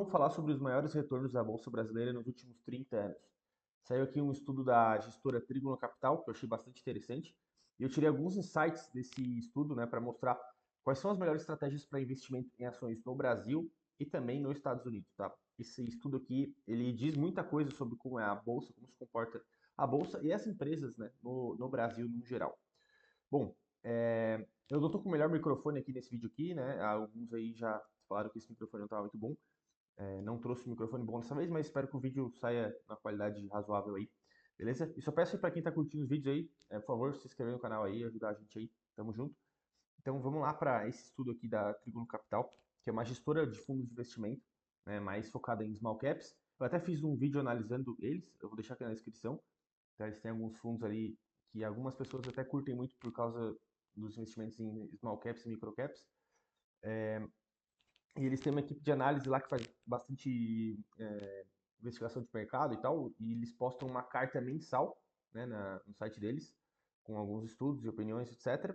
vamos falar sobre os maiores retornos da Bolsa Brasileira nos últimos 30 anos. Saiu aqui um estudo da gestora Trígono Capital, que eu achei bastante interessante, e eu tirei alguns insights desse estudo, né, para mostrar quais são as melhores estratégias para investimento em ações no Brasil e também nos Estados Unidos, tá? Esse estudo aqui, ele diz muita coisa sobre como é a Bolsa, como se comporta a Bolsa e as empresas, né, no Brasil no geral. Bom, eu não tô com o melhor microfone aqui nesse vídeo aqui, né? Alguns aí já falaram que esse microfone não estava muito bom. Não trouxe o microfone bom dessa vez, mas espero que o vídeo saia na qualidade razoável aí, beleza? E só peço aí pra quem tá curtindo os vídeos aí, por favor, se inscrever no canal aí, ajudar a gente aí, tamo junto. Então vamos lá para esse estudo aqui da Trígono Capital, que é uma gestora de fundos de investimento, né, mais focada em small caps. Eu até fiz um vídeo analisando eles, eu vou deixar aqui na descrição. Tá? Eles têm alguns fundos ali que algumas pessoas até curtem muito por causa dos investimentos em small caps e micro caps. E eles têm uma equipe de análise lá que faz bastante investigação de mercado e tal, e eles postam uma carta mensal, né, no site deles, com alguns estudos e opiniões, etc.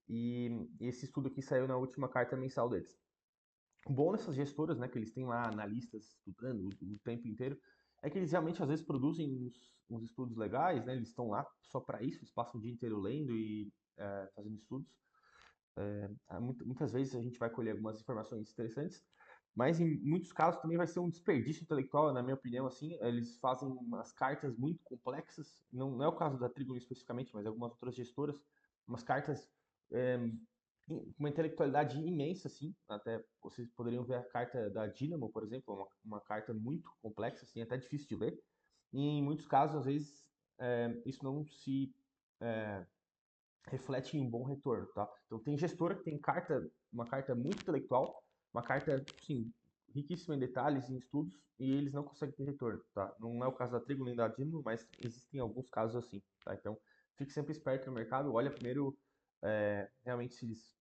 E esse estudo aqui saiu na última carta mensal deles. O bom dessas gestoras, né, que eles têm lá analistas estudando o tempo inteiro, é que eles realmente às vezes produzem uns estudos legais, né, eles estão lá só para isso, eles passam o dia inteiro lendo e fazendo estudos. Muitas vezes a gente vai colher algumas informações interessantes, mas em muitos casos também vai ser um desperdício intelectual, na minha opinião, assim, eles fazem umas cartas muito complexas, não é o caso da Trigon especificamente, mas algumas outras gestoras, umas cartas é, com uma intelectualidade imensa, assim, até vocês poderiam ver a carta da Dynamo, por exemplo, uma carta muito complexa, assim, até difícil de ler, e em muitos casos, às vezes, isso não se é, reflete em um bom retorno, tá? Então tem gestora que tem uma carta muito intelectual, uma carta, assim, riquíssima em detalhes, em estudos, e eles não conseguem ter retorno, tá? Não é o caso da Trigo nem da Dino, mas existem alguns casos assim, tá? Então fique sempre esperto no mercado, olha primeiro realmente se eles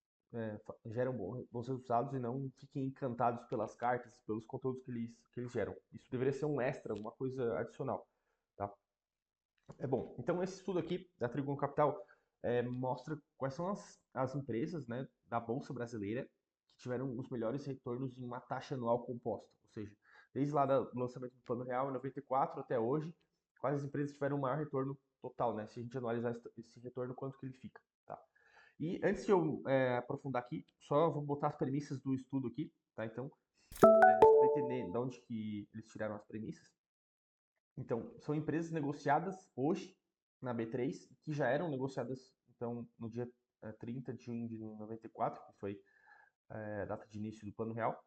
geram bons resultados e não fiquem encantados pelas cartas, pelos conteúdos que eles geram. Isso deveria ser um extra, alguma coisa adicional, tá? É bom. Então, esse estudo aqui da Trigono Capital mostra quais são as empresas, né, da Bolsa Brasileira que tiveram os melhores retornos em uma taxa anual composta. Ou seja, desde lá do lançamento do Plano Real em 94 até hoje, quais as empresas tiveram o maior retorno total, né? Se a gente analisar esse retorno, quanto que ele fica, tá? E antes de eu aprofundar aqui, só vou botar as premissas do estudo aqui, tá? Então, para entender de onde que eles tiraram as premissas. Então, são empresas negociadas hoje na B3, que já eram negociadas então no dia 30 de junho de 94, que foi a data de início do Plano Real.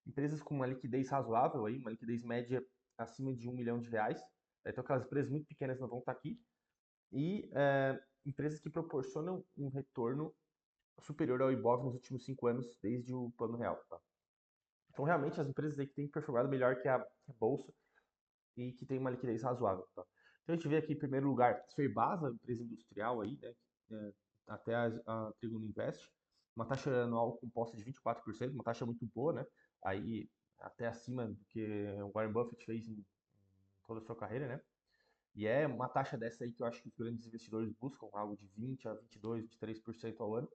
Empresas com uma liquidez razoável, aí, uma liquidez média acima de R$ 1 milhão. Então, aquelas empresas muito pequenas não vão estar aqui. E empresas que proporcionam um retorno superior ao Ibov nos últimos 5 anos, desde o Plano Real. Tá? Então, realmente, as empresas aí que têm performado melhor que a Bolsa e que tem uma liquidez razoável. Tá? Então a gente vê aqui em primeiro lugar Ferbasa, empresa industrial aí, né? Até a Trigono Invest, uma taxa anual composta de 24%, uma taxa muito boa, né? Aí até acima do que o Warren Buffett fez em toda a sua carreira, né? E é uma taxa dessa aí que eu acho que os grandes investidores buscam, algo de 20 a 22, 23% ao ano,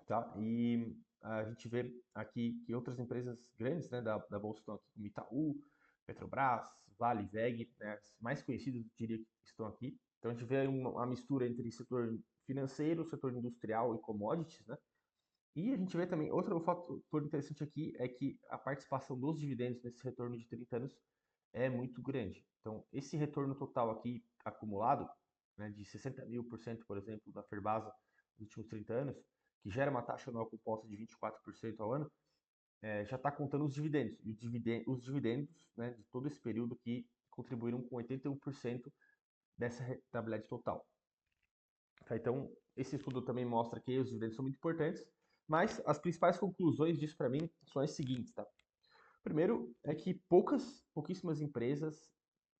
tá? E a gente vê aqui que outras empresas grandes, né, da Bolsa estão aqui, como Itaú, Petrobras, Vale, VEG, né, as mais conhecidas, eu diria, que estão aqui. Então a gente vê uma mistura entre setor financeiro, setor industrial e commodities, né? E a gente vê também, outro fator interessante aqui é que a participação dos dividendos nesse retorno de 30 anos é muito grande. Então, esse retorno total aqui acumulado, né, de 60 mil por exemplo, da Ferbasa nos últimos 30 anos, que gera uma taxa anual composta de 24% ao ano, já está contando os dividendos. E os dividendos, né, de todo esse período que contribuíram com 81% dessa rentabilidade total. Tá? Então, esse estudo também mostra que os dividendos são muito importantes, mas as principais conclusões disso para mim são as seguintes. Tá? Primeiro é que pouquíssimas empresas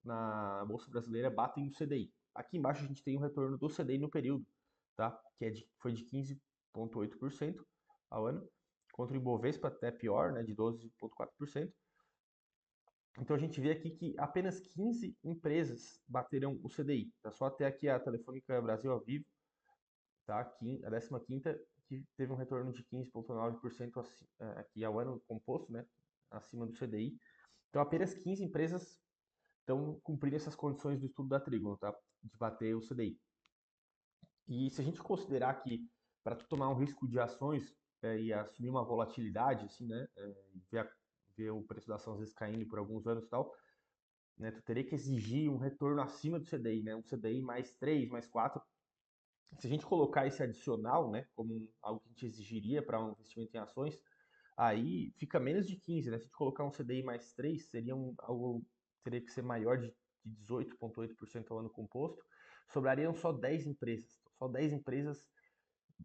na Bolsa Brasileira batem o CDI. Aqui embaixo a gente tem o retorno do CDI no período, tá? Que foi de 15,8% ao ano, contra o Ibovespa até pior, né, de 12,4%. Então a gente vê aqui que apenas 15 empresas bateram o CDI. Tá? Só até aqui a Telefônica Brasil a Vivo, tá? Aqui, a 15ª, que teve um retorno de 15,9% aqui ao ano composto, né? acima do CDI. Então, apenas 15 empresas estão cumprindo essas condições do estudo da Trígono, tá? De bater o CDI. E se a gente considerar que para tu tomar um risco de ações e assumir uma volatilidade, assim, né? Ver o preço da ação às vezes caindo por alguns anos e tal, né? Tu teria que exigir um retorno acima do CDI, né? Um CDI mais 3, mais 4. Se a gente colocar esse adicional, né? Como algo que a gente exigiria para um investimento em ações, aí fica menos de 15, né? Se a gente colocar um CDI mais 3, seria algo teria que ser maior de 18,8% ao ano composto. Sobrariam só 10 empresas. Só 10 empresas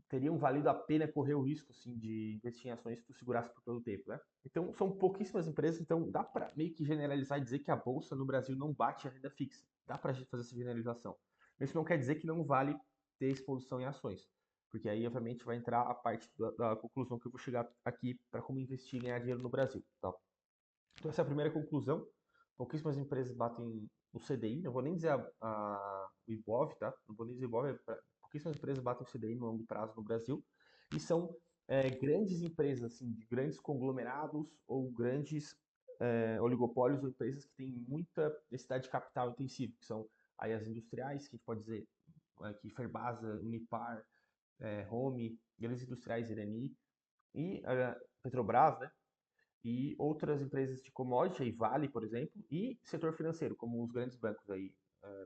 teriam valido a pena correr o risco assim, de investir em ações se tu segurasse por todo o tempo, né? Então são pouquíssimas empresas, então dá para meio que generalizar e dizer que a bolsa no Brasil não bate a renda fixa. Dá para fazer essa generalização. Isso não quer dizer que não vale ter exposição em ações, porque aí obviamente vai entrar a parte da conclusão que eu vou chegar aqui para como investir e ganhar dinheiro no Brasil. Tá? Então essa é a primeira conclusão. Pouquíssimas empresas batem o CDI, não vou nem dizer o IBOV, tá? Não vou nem dizer IBOV, pouquíssimas empresas batem o CDI no longo prazo no Brasil e são grandes empresas, assim, de grandes conglomerados ou grandes oligopólios ou empresas que têm muita necessidade de capital intensivo, que são aí as industriais, que a gente pode dizer aqui Ferbasa, Unipar, Home, grandes industriais Irani e a Petrobras, né? E outras empresas de commodity, aí Vale, por exemplo, e setor financeiro, como os grandes bancos aí,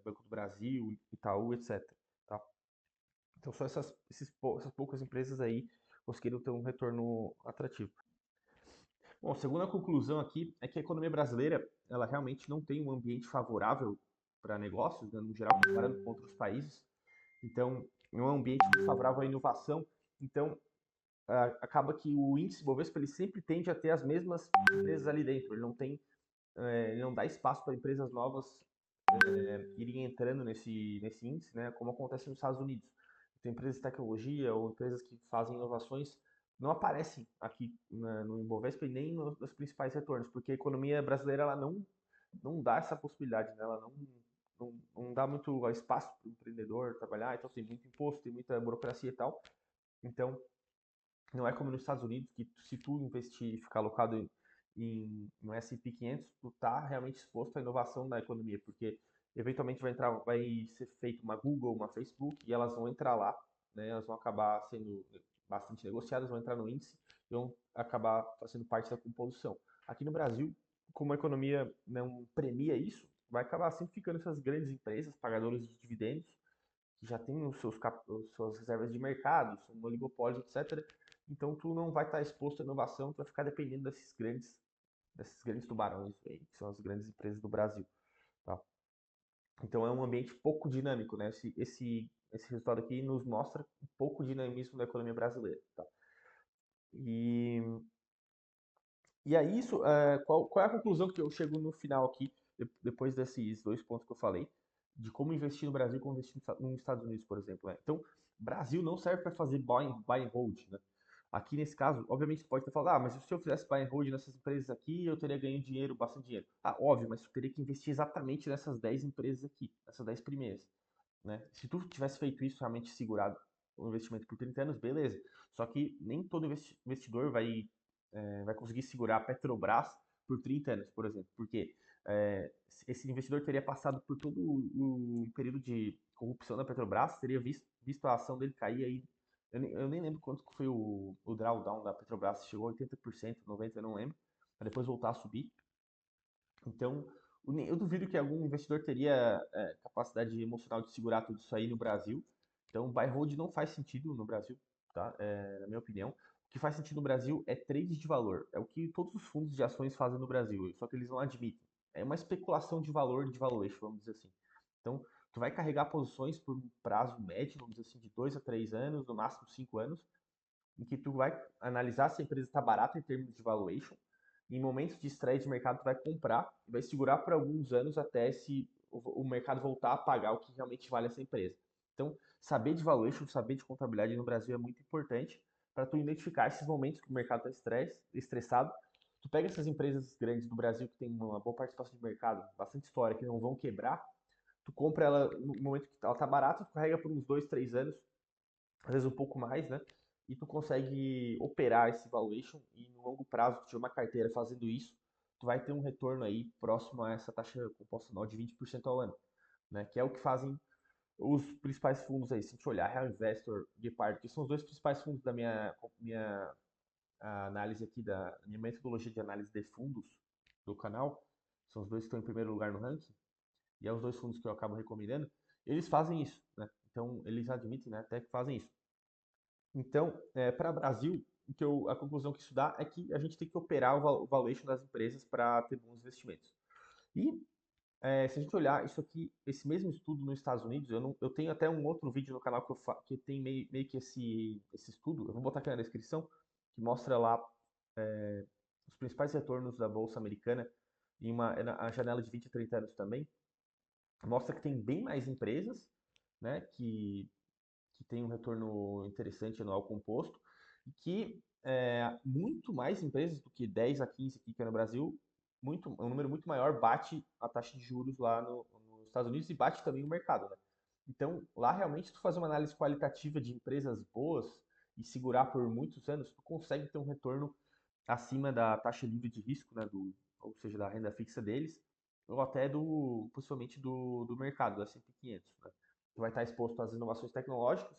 Banco do Brasil, Itaú, etc. Tá? Então só essas poucas empresas aí conseguiram ter um retorno atrativo. Bom, a segunda conclusão aqui é que a economia brasileira, ela realmente não tem um ambiente favorável para negócios, né, no geral, comparando com outros países. Então, não é um ambiente muito favorável à inovação. Então, acaba que o índice Bovespa ele sempre tende a ter as mesmas empresas ali dentro. Ele não dá espaço para empresas novas irem entrando nesse índice, né, como acontece nos Estados Unidos. Tem empresas de tecnologia ou empresas que fazem inovações não aparecem aqui no Ibovespa e nem nos principais retornos, porque a economia brasileira ela não dá essa possibilidade, né? Ela não dá muito espaço para o empreendedor trabalhar, então tem muito imposto, tem muita burocracia e tal. Então, não é como nos Estados Unidos, que se tu investir e ficar alocado no S&P 500, tu tá realmente exposto à inovação da economia, porque eventualmente vai ser feito uma Google, uma Facebook, e elas vão entrar lá, né? Elas vão acabar sendo bastante negociadas, vão entrar no índice e vão acabar fazendo parte da composição. Aqui no Brasil, como a economia não premia isso, vai acabar sempre ficando essas grandes empresas, pagadoras de dividendos, que já tem as suas reservas de mercado, são oligopólios, etc. Então tu não vai estar exposto à inovação, tu vai ficar dependendo desses grandes tubarões aí, que são as grandes empresas do Brasil. Tá? Então é um ambiente pouco dinâmico, né? Esse resultado aqui nos mostra um pouco dinamismo da economia brasileira. Tá? E, e aí, qual é a conclusão que eu chego no final aqui, depois desses dois pontos que eu falei, de como investir no Brasil e como investir nos Estados Unidos, por exemplo. Né? Então, Brasil não serve para fazer buy and hold. Né? Aqui nesse caso, obviamente, você pode ter falado, mas se eu fizesse buy and hold nessas empresas aqui, eu teria ganho dinheiro, bastante dinheiro. Ah, óbvio, mas tu teria que investir exatamente nessas 10 empresas aqui, nessas 10 primeiras. Né? Se tu tivesse feito isso, realmente segurado o investimento por 30 anos, beleza. Só que nem todo investidor vai conseguir segurar a Petrobras por 30 anos, por exemplo, porque esse investidor teria passado por todo o período de corrupção da Petrobras, teria visto a ação dele cair aí. Eu nem lembro quanto foi o drawdown da Petrobras, chegou a 80%, 90%, eu não lembro, para depois voltar a subir. Então, eu duvido que algum investidor teria capacidade emocional de segurar tudo isso aí no Brasil. Então, buy hold não faz sentido no Brasil, tá? Na minha opinião. O que faz sentido no Brasil é trade de valor. É o que todos os fundos de ações fazem no Brasil, só que eles não admitem. É uma especulação de valor, de valuation, vamos dizer assim. Então, tu vai carregar posições por um prazo médio, vamos dizer assim, de 2 a 3 anos, no máximo 5 anos, em que tu vai analisar se a empresa está barata em termos de valuation. Em momentos de estresse de mercado, tu vai comprar e vai segurar por alguns anos até o mercado voltar a pagar o que realmente vale essa empresa. Então, saber de valuation, saber de contabilidade no Brasil é muito importante para tu identificar esses momentos que o mercado está estressado. Tu pega essas empresas grandes do Brasil que tem uma boa participação de mercado, bastante história, que não vão quebrar, tu compra ela no momento que ela está barata, tu carrega por uns 2, 3 anos, às vezes um pouco mais, né? e tu consegue operar esse valuation e no longo prazo, tu tiver uma carteira fazendo isso, tu vai ter um retorno aí próximo a essa taxa composta anual de 20% ao ano, né? Que é o que fazem os principais fundos aí. Se a gente olhar Real Investor, Gepard, que são os dois principais fundos da minha análise aqui, da minha metodologia de análise de fundos do canal, são os dois que estão em primeiro lugar no ranking, e é os dois fundos que eu acabo recomendando, eles fazem isso, né? Então, eles admitem, né, até que fazem isso. Então, para o Brasil, a conclusão que isso dá é que a gente tem que operar o valuation das empresas para ter bons investimentos. E se a gente olhar isso aqui, esse mesmo estudo nos Estados Unidos, eu tenho até um outro vídeo no canal que tem meio que esse estudo, eu vou botar aqui na descrição, que mostra lá os principais retornos da Bolsa Americana em a janela de 20 a 30 anos também. Mostra que tem bem mais empresas, né, que tem um retorno interessante anual composto, e que muito mais empresas do que 10 a 15 aqui que é no Brasil, um número muito maior bate a taxa de juros lá nos Estados Unidos e bate também no mercado, né? Então, lá realmente tu fazer uma análise qualitativa de empresas boas e segurar por muitos anos, tu consegue ter um retorno acima da taxa livre de risco, né, ou seja, da renda fixa deles, ou até possivelmente do mercado, do S&P 500, né? Tu vai estar exposto às inovações tecnológicas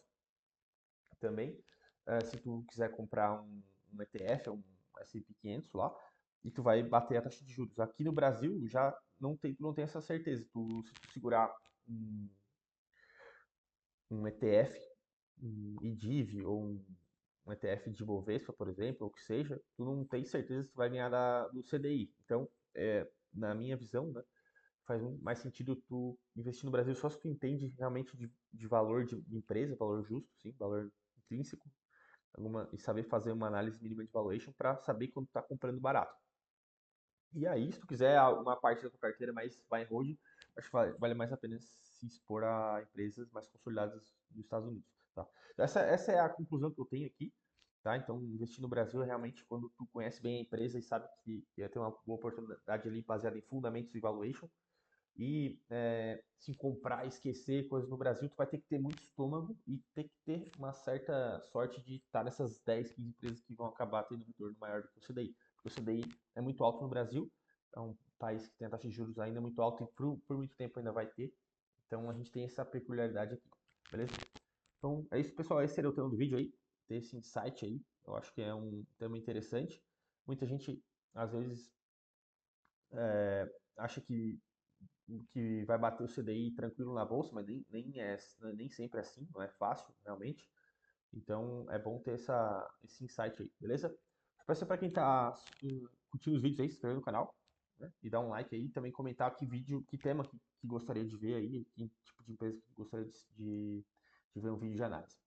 também, se tu quiser comprar um ETF, um S&P 500 lá, e tu vai bater a taxa de juros. Aqui no Brasil já tu não tem essa certeza. Se tu segurar um, um ETF, um IDIV ou um ETF de Bovespa, por exemplo, ou o que seja, tu não tem certeza se tu vai ganhar do CDI. Então, na minha visão, né, faz mais sentido tu investir no Brasil só se tu entende realmente de valor de empresa, valor justo, sim, valor intrínseco, e saber fazer uma análise mínima de valuation para saber quando está comprando barato. E aí, se tu quiser uma parte da tua carteira mais buy and hold, acho que vale mais a pena se expor a empresas mais consolidadas dos Estados Unidos. Tá? Então, essa é a conclusão que eu tenho aqui. Tá? Então, investir no Brasil é realmente quando tu conhece bem a empresa e sabe que vai ter uma boa oportunidade ali baseada em fundamentos e valuation. E se comprar e esquecer coisas no Brasil, tu vai ter que ter muito estômago e ter que ter uma certa sorte de estar nessas 10, 15 empresas que vão acabar tendo um retorno maior do que o CDI. Porque o CDI é muito alto no Brasil, é um país que tem a taxa de juros ainda muito alta e por muito tempo ainda vai ter. Então a gente tem essa peculiaridade aqui, beleza? Então é isso, pessoal. Esse seria o tema do vídeo aí, ter esse insight aí. Eu acho que é um tema interessante. Muita gente, às vezes, acha que vai bater o CDI tranquilo na bolsa, mas nem sempre é assim, não é fácil, realmente. Então é bom ter esse insight aí, beleza? Peço para quem tá curtindo os vídeos aí, se inscrever no canal, né? E dar um like aí, também comentar que vídeo, que tema que gostaria de ver aí, que tipo de empresa que gostaria de ver um vídeo de análise.